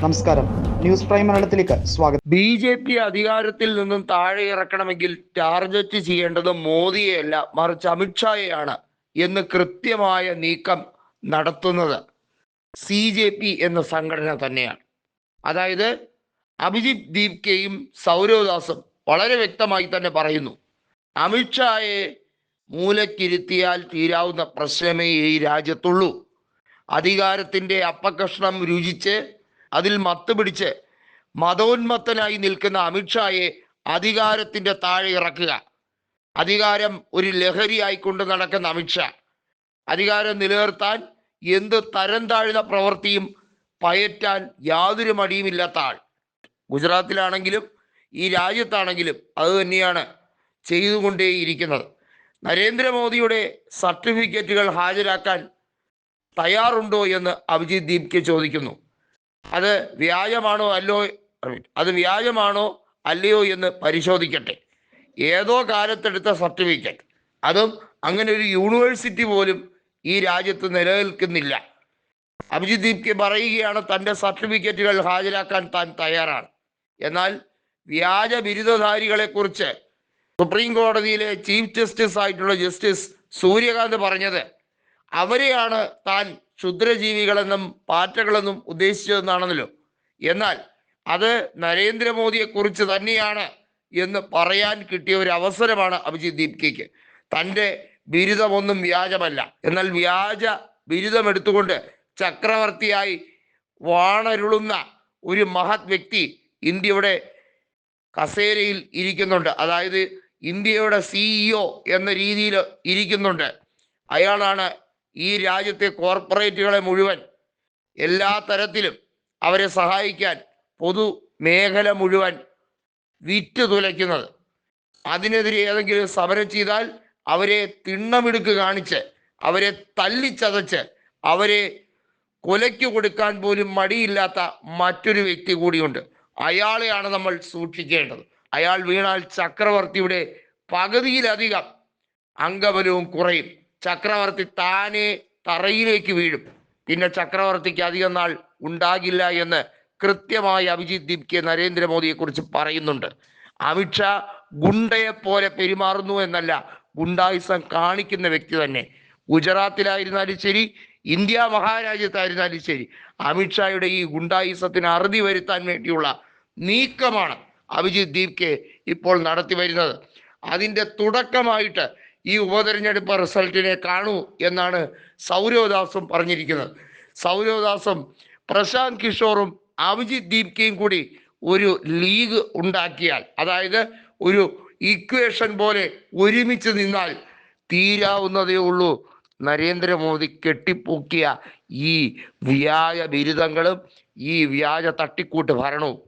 നമസ്കാരം, news prime മലയാളത്തിലേക്ക് സ്വാഗതം. ബി.ജെ.പി അധികാരത്തിൽ നിന്നും താഴെ ഇറക്കണമെങ്കിൽ ടാർഗറ്റ് ചെയ്യേണ്ടത് മോദിയെയല്ല, മറിച്ച് അമിത്ഷായെയാണ് എന്ന് കൃത്യമായ നീക്കം നടത്തുന്നത് CJP എന്ന സംഘടന തന്നെയാണ്. അതായത് അഭിജിത് ദീപ്കയും സൗരവ് ദാസും വളരെ വ്യക്തമായി തന്നെ പറയുന്നു, അമിത്ഷായെ മൂലക്കിരുത്തിയാൽ തീരാവുന്ന പ്രശ്നമേ ഈ രാജ്യത്തുള്ളൂ. അധികാരത്തിൻ്റെ അപ്പകഷ്ണം രുചിച്ച് അതിൽ മത്ത് പിടിച്ച് മതോന്മത്തനായി നിൽക്കുന്ന അമിത്ഷായെ അധികാരത്തിൻ്റെ താഴെ ഇറക്കുക. അധികാരം ഒരു ലഹരിയായിക്കൊണ്ട് നടക്കുന്ന അമിത്ഷാ അധികാരം നിലനിർത്താൻ എന്ത് തരം താഴ്ന്ന പ്രവൃത്തിയും പയറ്റാൻ യാതൊരു മടിയുമില്ലാത്ത ആൾ. ഗുജറാത്തിലാണെങ്കിലും ഈ രാജ്യത്താണെങ്കിലും അത് തന്നെയാണ് ചെയ്തുകൊണ്ടേയിരിക്കുന്നത്. നരേന്ദ്രമോദിയുടെ സർട്ടിഫിക്കറ്റുകൾ ഹാജരാക്കാൻ തയ്യാറുണ്ടോ എന്ന് അഭിജിത് ദീപ്കെ ചോദിക്കുന്നു. അത് വ്യാജമാണോ അല്ലയോ എന്ന് പരിശോധിക്കട്ടെ. ഏതോ കാലത്തെടുത്ത സർട്ടിഫിക്കറ്റ്, അതും അങ്ങനെ ഒരു യൂണിവേഴ്സിറ്റി പോലും ഈ രാജ്യത്ത് നിലനിൽക്കുന്നില്ല. അഭിജിത് ദീപ്കെ പറയുകയാണ് തൻ്റെ സർട്ടിഫിക്കറ്റുകൾ ഹാജരാക്കാൻ താൻ തയ്യാറാണ്. എന്നാൽ വ്യാജ ബിരുദധാരികളെ കുറിച്ച് സുപ്രീം കോടതിയിലെ ചീഫ് ജസ്റ്റിസ് ആയിട്ടുള്ള ജസ്റ്റിസ് സൂര്യകാന്ത് പറഞ്ഞത് അവരെയാണ് താൻ ക്ഷുദ്രജീവികളെന്നും പാറ്റകളെന്നും ഉദ്ദേശിച്ചതെന്നാണല്ലോ. എന്നാൽ അത് നരേന്ദ്രമോദിയെക്കുറിച്ച് തന്നെയാണ് എന്ന് പറയാൻ കിട്ടിയ ഒരു അവസരമാണ് അഭിജിത് ദീപ്കയ്ക്ക്. തൻ്റെ ബിരുദമൊന്നും വ്യാജമല്ല, എന്നാൽ വ്യാജ ബിരുദം എടുത്തുകൊണ്ട് ചക്രവർത്തിയായി വാണരുളുന്ന ഒരു മഹത് വ്യക്തി ഇന്ത്യയുടെ കസേരയിൽ ഇരിക്കുന്നുണ്ട്. അതായത് ഇന്ത്യയുടെ CEO എന്ന രീതിയിൽ ഇരിക്കുന്നുണ്ട്. അയാളാണ് ഈ രാജ്യത്തെ കോർപ്പറേറ്റുകളെ മുഴുവൻ എല്ലാ തരത്തിലും അവരെ സഹായിക്കാൻ പൊതുമേഖല മുഴുവൻ വിറ്റ് തുലയ്ക്കുന്നത്. അതിനെതിരെ ഏതെങ്കിലും സമരം ചെയ്താൽ അവരെ തിണ്ണമിടുക്ക് കാണിച്ച്, അവരെ തല്ലിച്ചതച്ച്, അവരെ കൊലയ്ക്ക് കൊടുക്കാൻ പോലും മടിയില്ലാത്ത മറ്റൊരു വ്യക്തി കൂടിയുണ്ട്. അയാളെയാണ് നമ്മൾ സൂക്ഷിക്കേണ്ടത്. അയാൾ വീണാൽ ചക്രവർത്തിയുടെ പകുതിയിലധികം അംഗബലവും കുറയും. ചക്രവർത്തി താനെ തറയിലേക്ക് വീഴും. പിന്നെ ചക്രവർത്തിക്ക് അധികം നാൾ ഉണ്ടാകില്ല എന്ന് കൃത്യമായി അഭിജിത് ദീപ്കെ നരേന്ദ്രമോദിയെ കുറിച്ച് പറയുന്നുണ്ട്. അമിത്ഷാ ഗുണ്ടയെ പോലെ പെരുമാറുന്നു എന്നല്ല, ഗുണ്ടായുസം കാണിക്കുന്ന വ്യക്തി തന്നെ. ഗുജറാത്തിലായിരുന്നാലും ശരി, ഇന്ത്യ മഹാരാജ്യത്തായിരുന്നാലും ശരി, അമിത്ഷായുടെ ഈ ഗുണ്ടായുസത്തിന് അറുതി വരുത്താൻ വേണ്ടിയുള്ള നീക്കമാണ് അഭിജിത് ദീപ്കെ ഇപ്പോൾ നടത്തി വരുന്നത്. അതിൻ്റെ തുടക്കമായിട്ട് ഈ ഉപതെരഞ്ഞെടുപ്പ് റിസൾട്ടിനെ കാണൂ എന്നാണ് സൗരവ് ദാസും പറഞ്ഞിരിക്കുന്നത്. സൗരവ് ദാസും പ്രശാന്ത് കിഷോറും അഭിജിത് ദീപ്കയും കൂടി ഒരു ലീഗ് ഉണ്ടാക്കിയാൽ, അതായത് ഒരു ഇക്വേഷൻ പോലെ ഒരുമിച്ച് നിന്നാൽ തീരാവുന്നതേ ഉള്ളൂ നരേന്ദ്രമോദി കെട്ടിപ്പൊക്കിയ ഈ വ്യാജ ബിരുദങ്ങളും ഈ വ്യാജ തട്ടിക്കൂട്ട് ഭരണവും.